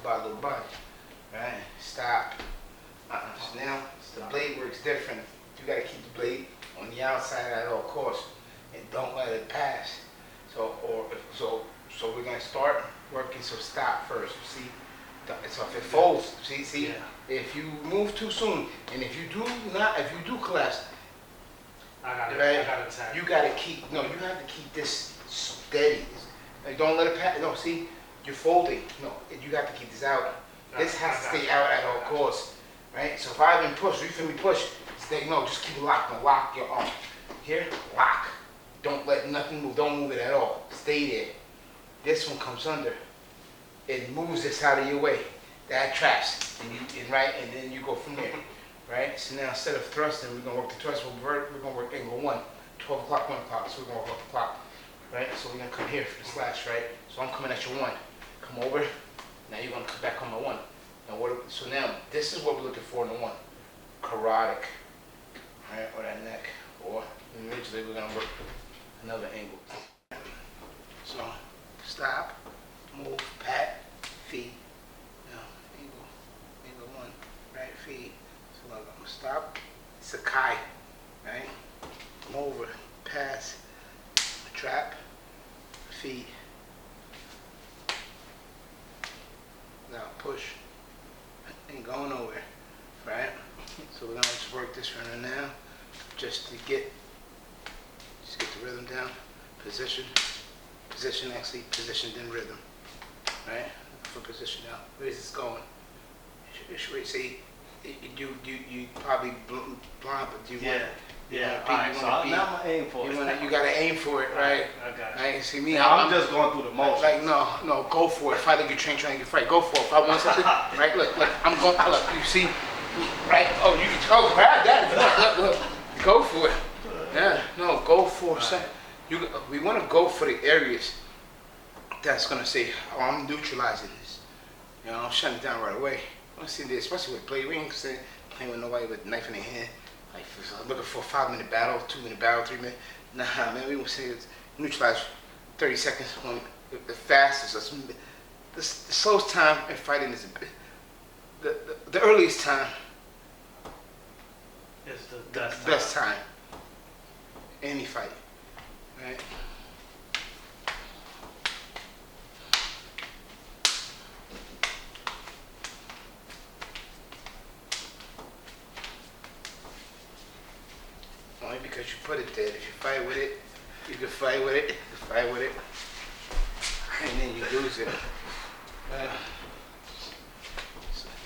Lubad, right? Stop. So now the blade works different. You gotta keep the blade on the outside at all costs, and don't let it pass. So we're gonna start working. So stop first. See, so if it folds, see. Yeah. If you move too soon, and if you do collapse, I got you gotta keep. No, you have to keep this steady. Like, don't let it pass. No, see, you're folding. No, you got to keep this out. This has to stay out at all costs, right? So if I even push, you feel me push, stay. No, just keep it locked. No, lock your arm. Here, lock. Don't let nothing move. Don't move it at all. Stay there. This one comes under. It moves this out of your way. That traps, and then you go from there, right? So now instead of thrusting, we're gonna work the thrust. We're gonna work angle 1, 12 o'clock, 1 o'clock. So we're gonna work up the clock, right? So we're gonna come here for the slash, right? So I'm coming at your 1. Come over. Now you're gonna come back on my 1. So now this is what we're looking for in the 1. Carotid, right? Or that neck. Or originally we're gonna work another angle. So stop, move, pat, feet. Angle 1, right feet. So I'm gonna stop. It's a kai, right? Come over, pass, trap, feet. Now push. Ain't going nowhere, right? So we're gonna just work this right now, just to get the rhythm down. Position, then rhythm, right? For position now. Where's this going? See, you probably blind, but you want. Now I'm aim for it. You gotta aim for it, right? I got you. Right? See me? I'm just going through the motions. Like no, go for it. If I think you're trying to get fight, go for it. If I want something, right? Look, I'm going. Look, you see, right? Oh, you can grab that. Look, go for it. Yeah, no, go for it. We want to go for the areas that's gonna say, oh, I'm neutralizing this. You know, I'm shutting it down right away. I want to see this, especially with play. We ain't playing with nobody with a knife in their hand. Like looking for a 5-minute battle, 2-minute battle, 3-minute. Nah, man, we want to say it's neutralize 30 seconds. When the fastest, the slowest time in fighting is the earliest time. It's the best time. Any fight, right? Only because you put it there. If you fight with it, you can fight with it, and then you lose it.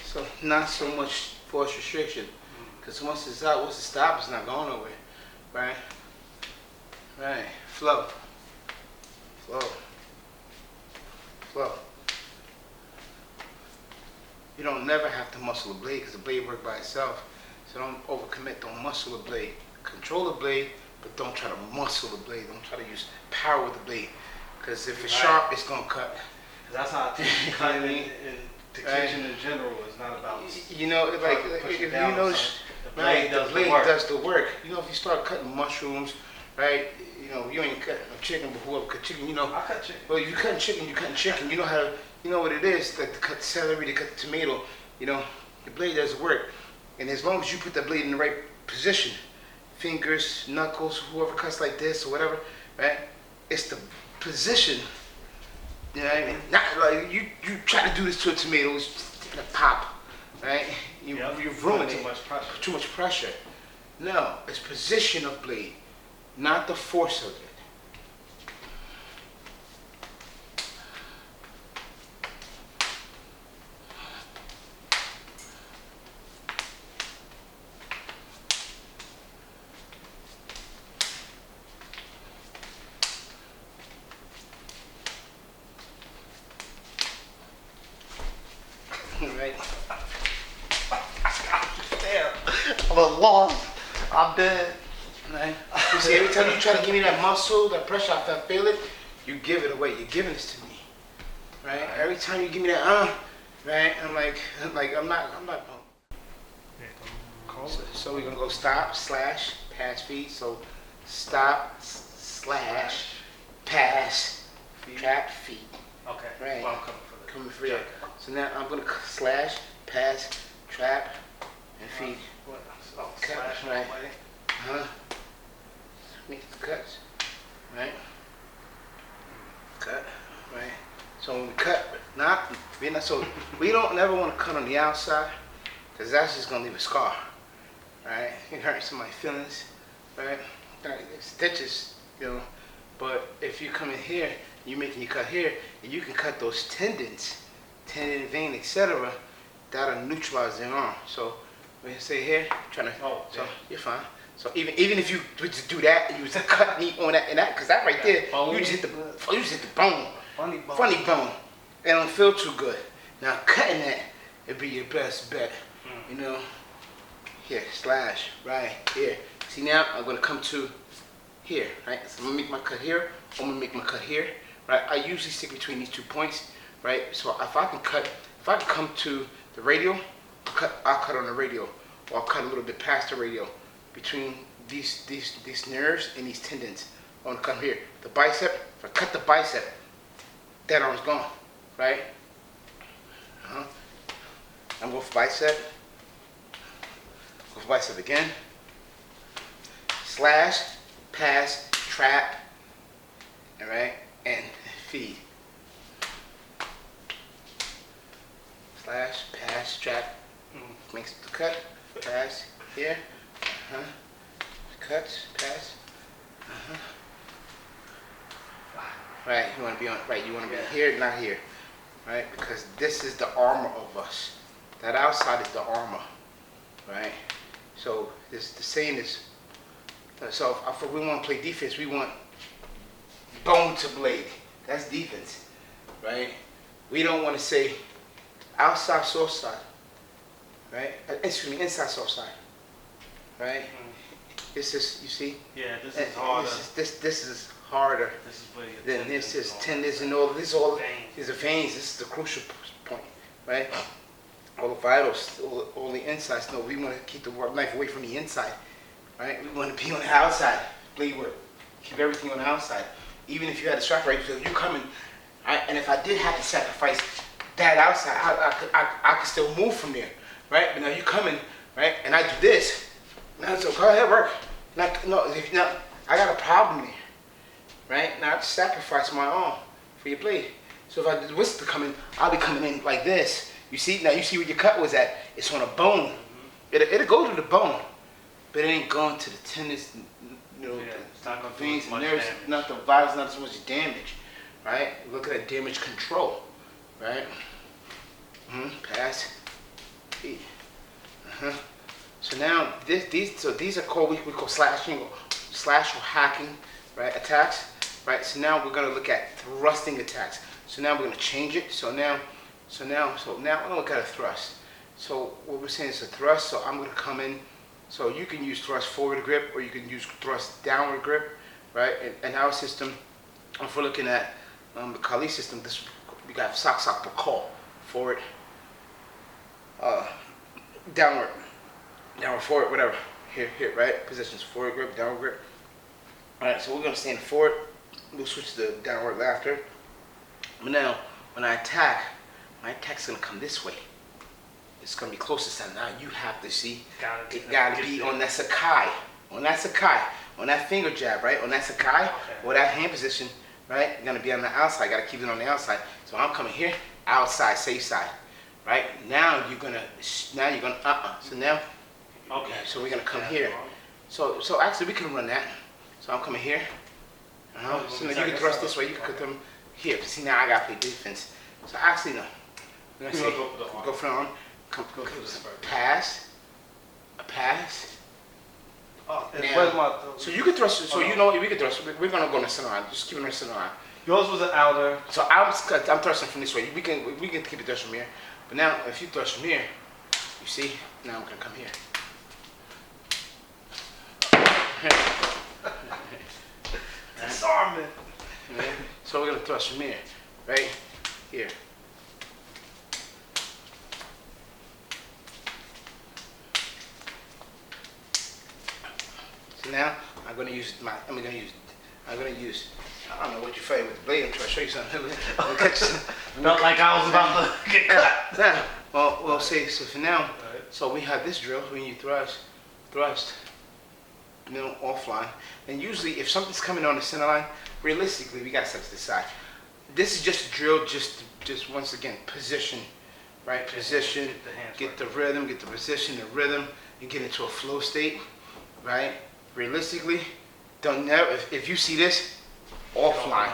So not so much force restriction, because once it's out, once it stops, it's not going nowhere, right? Right, flow. You don't never have to muscle a blade, because the blade works by itself. So don't overcommit, don't muscle the blade. Control the blade, but don't try to muscle the blade. Don't try to use power with the blade, because if it's sharp, it's gonna cut. That's how I think cutting in the kitchen in general is not about. You know, like if you notice, the blade does the work. You know, if you start cutting mushrooms, right? You know, you ain't cutting no chicken, but whoever cut chicken, you know. I cut chicken. Well, you cutting chicken. You know how to, you know what it is. Like to cut celery, to cut the tomato. You know, the blade does the work, and as long as you put the blade in the right position. Fingers, knuckles, whoever cuts like this or whatever, right? It's the position. You know what I mean? Not like you try to do this to a tomato, it's gonna pop, right? You're ruining it. Too much pressure. No, it's position of blade, not the force of it. Right. Damn, I'm lost. I'm dead. Right. You see, every time you try to give me that muscle, that pressure, after I feel it, you give it away. You're giving this to me. Right. Every time you give me that, right, I'm not. So we're gonna go stop, slash, pass, feet. So stop, slash, pass, trap, feet. Okay. Right. Well, I'm coming for this. coming for you. So now I'm gonna slash, pass, trap, and feed. What? Oh, Cut, slash right. away. Make the cuts, right? Cut, right? So when we cut, so we don't never want to cut on the outside, because that's just gonna leave a scar, right? It hurts somebody's feelings, right? Stitches, you know. But if you come in here, you're making you cut here, and you can cut those tendons, tendon, vein, etc. That'll neutralize the arm. So we say here, trying to. Oh, so yeah. you're fine. So even if you were to do that, you was to cut me on that and that, because that right there, you just hit the bone. Funny bone. Funny bone. It don't feel too good. Now cutting that, it'd be your best bet. You know. Here, slash, right here. See now, I'm gonna come to here, right? So I'm gonna make my cut here. I'm gonna make my cut here, right? I usually stick between these 2 points, right? So if I can come to the radial, I'll cut on the radial, or I'll cut a little bit past the radial between these nerves and these tendons. I want to come here. The bicep. If I cut the bicep, that arm's gone, right? I'm going for bicep. Go for bicep again. Slash, pass, trap, all right, and feed. Slash, pass, trap, makes the cut, pass, here, cuts, pass, right, you want to be on, right, you want to be here, not here, right, because this is the armor of us. That outside is the armor, right? So this the saying is, so if we want to play defense, we want bone to blade. That's defense, right? We don't want to say outside, soft side, right? Excuse me, inside, soft side, right? This is, you see? Yeah, this is harder. This is harder This is where your than this is all tendons and all. This is all. veins. These are veins. This is the crucial point, right? All the vitals, all the insides. No, we want to keep the knife away from the inside, right? We want to be on the outside. Blade work. Keep everything on the outside. Even if you had a strap right, because you're coming, right? And if I did have to sacrifice that outside, I could still move from there, right? But now you coming, right? And I do this. Now so go ahead, work. I got a problem there, right? Now I have to sacrifice my arm for your blade. So if I did whisper coming, I'll be coming in like this. You see, now you see where your cut was at. It's on a bone. It'll go to the bone, but it ain't going to the tendons, you know, it's not going to veins do and much nerves, damage. not the vitals, not so much damage, right? Look at that damage control, right? Pass, feed. So now these are called we call slashing, slash or hacking, right? Attacks, right? So now we're gonna look at thrusting attacks. So now we're gonna change it. So now we're gonna look at a thrust. So what we're saying is a thrust. So I'm gonna come in. So you can use thrust forward grip, or you can use thrust downward grip, right? And our system, if we're looking at the Kali system, we got sock call forward, downward, forward, whatever. Here, right? Positions forward grip, downward grip. All right. So we're gonna stand forward. We'll switch to the downward after. But now, when I attack, my attack's gonna come this way. It's gonna be closest to now. You have to see. It gotta be on that Sakai, on that finger jab, right? On that Sakai, or that hand position, right? You're gonna be on the outside. Gotta keep it on the outside. So I'm coming here, outside, safe side, right? Now you're gonna. So now. Okay. So we're gonna come here. So actually we can run that. So I'm coming here. So now you can thrust this way. You can put them here. See, now I gotta play defense. So actually no. We're gonna go for the arm. Pass. A pass. Oh, Now, so you can thrust. So you know we can thrust. We're gonna go in the center line. Just keep it in the center line. Yours was an outer. So I'm thrusting from this way. We can keep it thrust from here. But now if you thrust from here, you see. Now I'm gonna come here. Disarmament. Right? So we're gonna thrust from here, right here. So now I'm gonna use. I don't know what you're fighting with the blade. I'm trying to show you something. I'm Felt like I was about to get cut. Yeah. Well, say so for now. So we have this drill when you thrust, offline. And usually, if something's coming on the center line, realistically, we got to set to the side. This is just a drill, just once again, position, right? Position, get the rhythm, get the position, the rhythm, and get into a flow state, right? Realistically, don't never. If you see this, offline,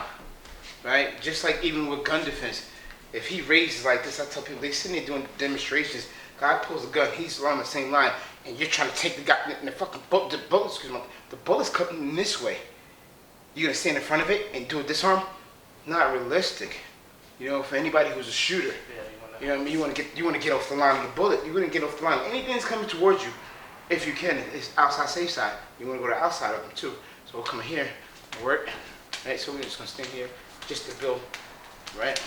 right? Just like even with gun defense, if he raises like this, I tell people they sitting there doing demonstrations. Guy pulls a gun, he's on the same line, and you're trying to take the guy, and the fucking the bullet's coming this way. You're gonna stand in front of it and do a disarm? Not realistic. You know, for anybody who's a shooter, you know what I mean. You want to get off the line of the bullet. You're gonna get off the line. Anything that's coming towards you, if you can, it's outside safe side. You want to go to the outside of them too. So we'll come here, work. Right. So we're just gonna stand here, just to build, right.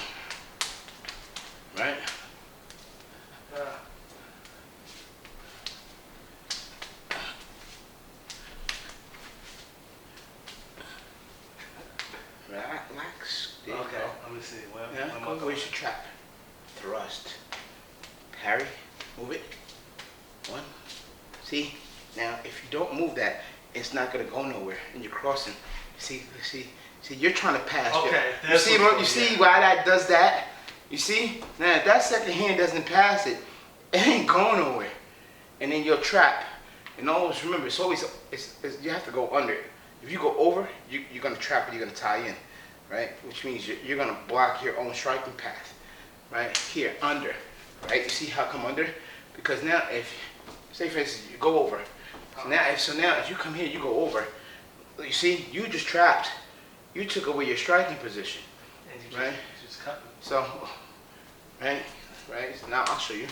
Relax. There you Okay, go. let me see. Well, Yeah, go, where's your trap? Thrust. Parry. Move it. One. See? Now, if you don't move that, it's not going to go nowhere. And you're crossing. See, you're trying to pass. Okay. You see why that does that? You see? Now, if that second hand doesn't pass it, it ain't going nowhere. And then you'll trap. And always remember, it's always, you have to go under it. If you go over, you're going to trap and you're going to tie in, right? Which means you're going to block your own striking path, right? Here, under, right? You see how I come under? Because now if, say for instance, you go over. So now if you come here, you go over. You see, you just trapped. You took away your striking position, right? Just cut. So, right? So now I'll show you.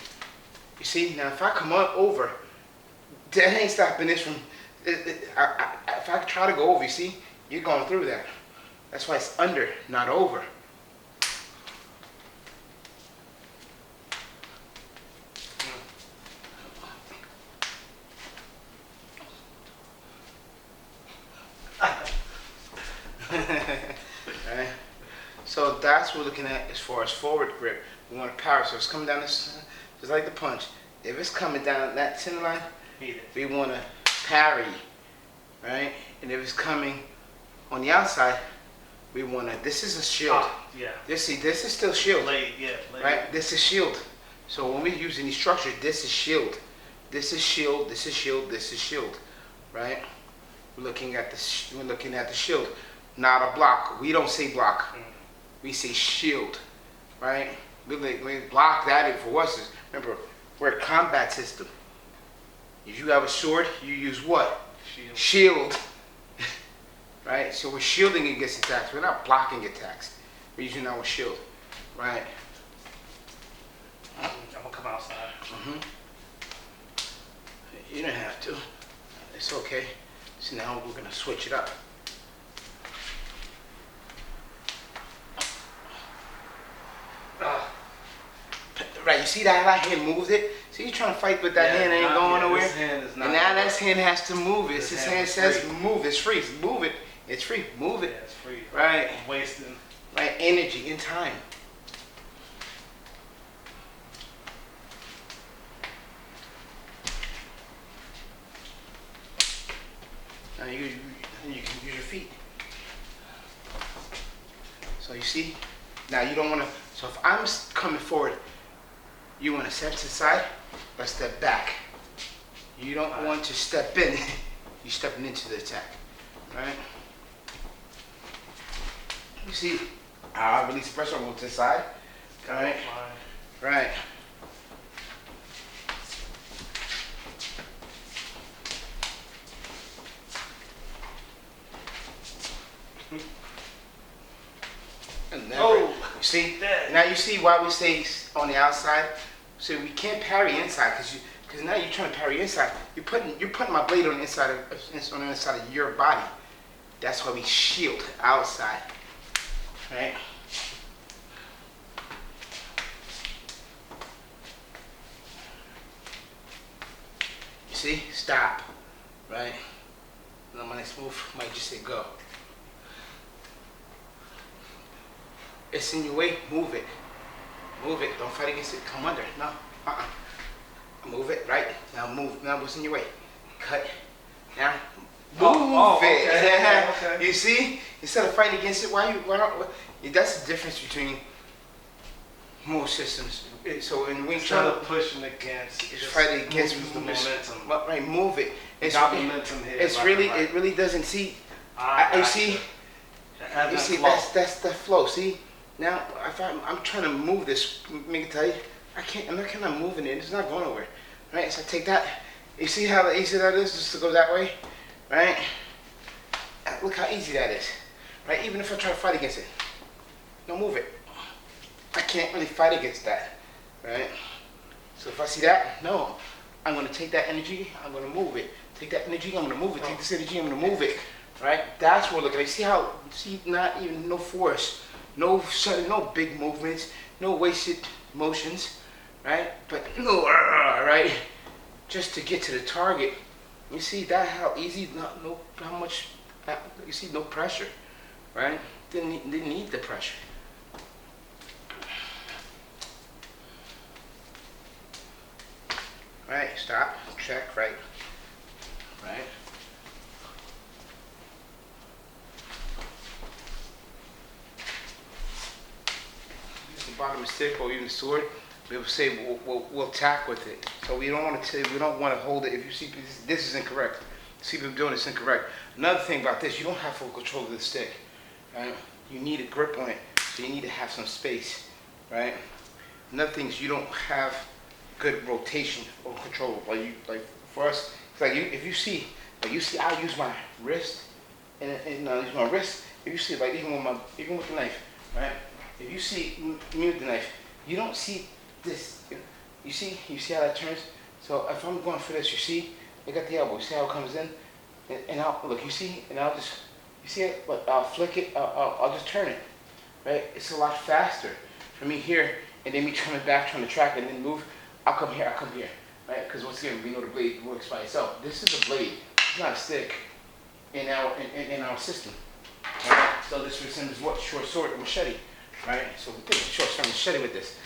You see, now if I come up over, that ain't stopping this from, if I try to go over, you see, you're going through that. That's why it's under, not over. Right? So that's what we're looking at as far as forward grip. We want to power, so it's coming down this, just like the punch. If it's coming down that center line, we want to parry, right? And if it's coming on the outside, we want to, this is a shield. Yeah. This is still shield. Blade. Right? This is shield. So when we're using these structures, this is shield. This is shield, this is shield, this is shield. Right? We're looking at the shield, not a block. We don't say block. We say shield. Right? We block that in for us. Remember, we're a combat system. If you have a sword, you use what? Shield. Right? So we're shielding against attacks. We're not blocking attacks. We're using our shield. Right? I'm gonna come outside. You don't have to. It's okay. So now we're gonna switch it up. Right, you see that hand moves it? See, you're trying to fight with that hand, ain't going nowhere. This hand is not. And now that hand has to move it. This hand says free. move, it's free. Move it, it's free. Move it. Yeah, it's free. Right. Wasting. Right, energy and time. Now you can use your feet. So you see, now you don't want to, so if I'm coming forward, you want to step to the side or step back. You don't want to step in, you're stepping into the attack, right? You see, I release the pressure, move to the side, right? Right. You see? Now you see why we say on the outside. So we can't parry inside because now you're trying to parry inside. You're putting my blade on the inside of your body. That's why we shield outside, right? You see? Stop, right? Now my next move might just say go. It's in your way, move it. Move it. Don't fight against it. Come under. No. Move it. Right. Now move. Now what's in your way? Cut. Now. Move it. Okay. You see? Instead of fighting against it, why not? That's the difference between most systems. So in Wing Instead Chun, of pushing against, it's fighting against the momentum. Right. Move it. Got momentum here. It's right, really. right. It really doesn't see. I You see. Have You that see, flow. that's the flow. See, now if I'm trying to move this, make it tell you, I can't. I'm not moving it. It's not going nowhere, right? So I take that. You see how easy that is, just to go that way, right? Look how easy that is, right? Even if I try to fight against it, don't move it. I can't really fight against that, right? So if I see that, no, I'm gonna take that energy. I'm gonna move it. Take that energy. I'm gonna move it. Take this energy. I'm gonna move it. Right? That's what we're looking at. See, not even no force, no sudden, no big movements, no wasted motions, right? But no, right? Just to get to the target. You see that how easy, how much, you see no pressure, right? Didn't need the pressure. Right, stop, check, right? Right? Bottom of the stick or even the sword, we will say we'll attack with it. So we don't want to hold it. If you see this is incorrect. See people doing this incorrect. Another thing about this, you don't have full control of the stick. Right? You need a grip on it, so you need to have some space. Right? Another thing is you don't have good rotation or control. Like for us, it's like if you see, I use my wrist and I use my wrist. If you see, like even with the knife, right? If you see me with the knife, you don't see this. You see how that turns? So if I'm going for this, you see, I got the elbow. See how it comes in? And I'll, look, you see? And I'll just, you see it? But I'll flick it, I'll just turn it, right? It's a lot faster for me here, and then me coming back, trying to track and then move. I'll come here, right? Because once again, we know the blade works by itself. This is a blade, it's not a stick in our system. Right? So this resembles what? Short sword or machete. Right, so we take a short sword machete with this.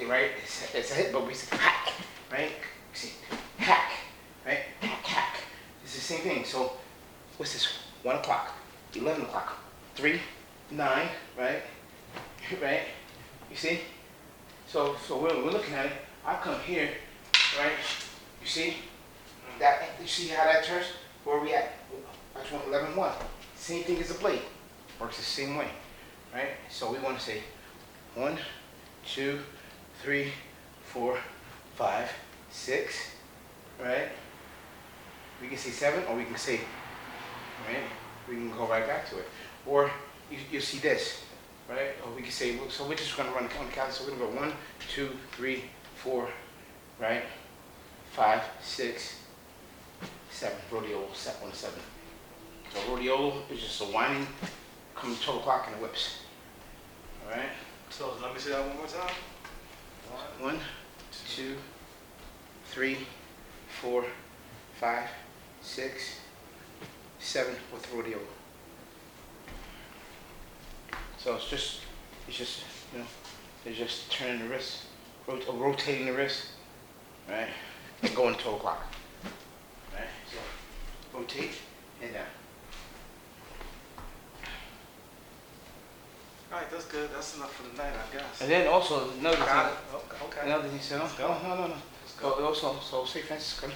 Right, it's a hit, but we say hack. Right, see, hack. Right, hack. It's the same thing. So, what's this? 1 o'clock, 11 o'clock, 3, 9. Right, right. You see? So we're looking at it. I'll come here. Right. You see that? You see how that turns? Where are we at? That's 11-1. Same thing as a blade. Works the same way. Right? So we want to say 1, 2, 3, 4, 5, 6, right? We can say 7, or we can say, right? We can go right back to it. Or you see this, right? Or we can say, so we're just going to run the count. So we're going to go 1, 2, 3, 4, right? 5, 6, 7. Rodeo, set 1, 7. So rodeo is just a winding. Come 12 o'clock in the whips. All right. So let me see that one more time. 1, 2, 3, 4, 5, 6, 7 with rodeo. So it's just it's just turning the wrist, rotating the wrist, right, and going 12 o'clock. Right. So rotate and down. All right, that's good. That's enough for the night, I guess. And then also another Got thing. it. Okay. Another thing, so no. So say Francis, come.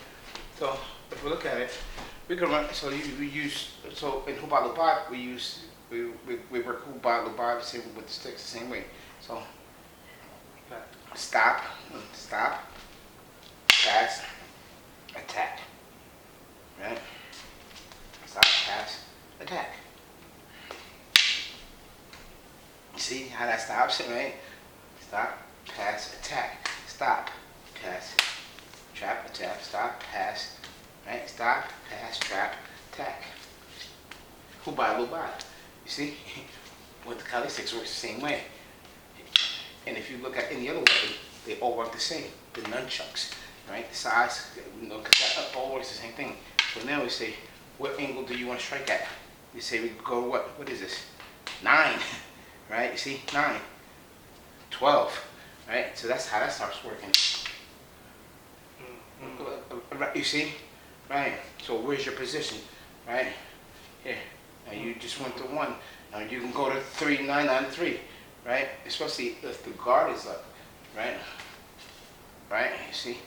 So if we look at it, we can run. So we use in Hubad Lubad we work Hubad Lubad the same with the sticks the same way. So stop, pass, attack. Right? Stop, pass, attack. See how that stops it, right? Stop, pass, attack. Stop, pass, trap, attack. Stop, pass, right? Stop, pass, trap, attack. Hubad, Lubad. You see? With the Kali sticks works the same way. And if you look at any other way, they all work the same. The nunchucks, right? The size, because that all works the same thing. So now we say, what angle do you want to strike at? We say we go what? What is this? 9. Right? You see? 9, 12, right? So that's how that starts working. You see? Right? So where's your position? Right? Here. Now you just went to 1. Now you can go to 3, 9 on 3. Right? Especially if the guard is up. Right? Right? You see?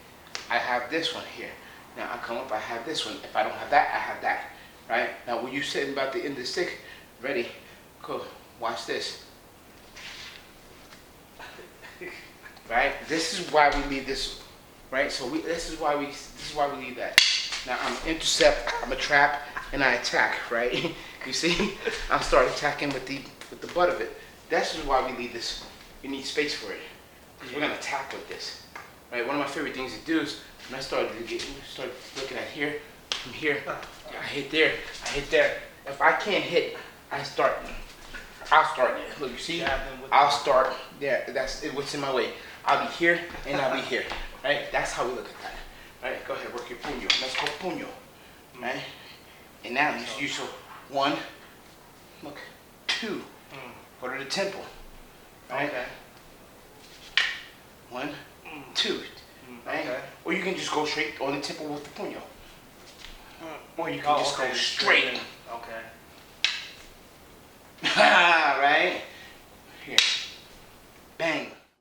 I have this one here. Now I come up, I have this one. If I don't have that, I have that. Right? Now when you sitting about the end of the stick, ready? Go. Watch this. Right? This is why we leave this. Right? So this is why we leave that. Now I'm intercept, I'm a trap, and I attack. Right? You see? I start attacking with the butt of it. That's just why we leave this. You need space for it, because we're gonna attack with this. Right? One of my favorite things to do is when I start looking at here, from here, I hit there, I hit there. If I can't hit, I'll start it. Look, you see? I'll start. Yeah, that's it. What's in my way? I'll be here and I'll be here. Right? That's how we look at that. Right? Go ahead, work your puño. Let's go puño. Right? And now you so 1, look, 2. Go to the temple. Right? Okay. 1, 2. Right? Okay. Or you can just go straight on the temple with the puño. Or you can just go straight. Okay. Right? Here.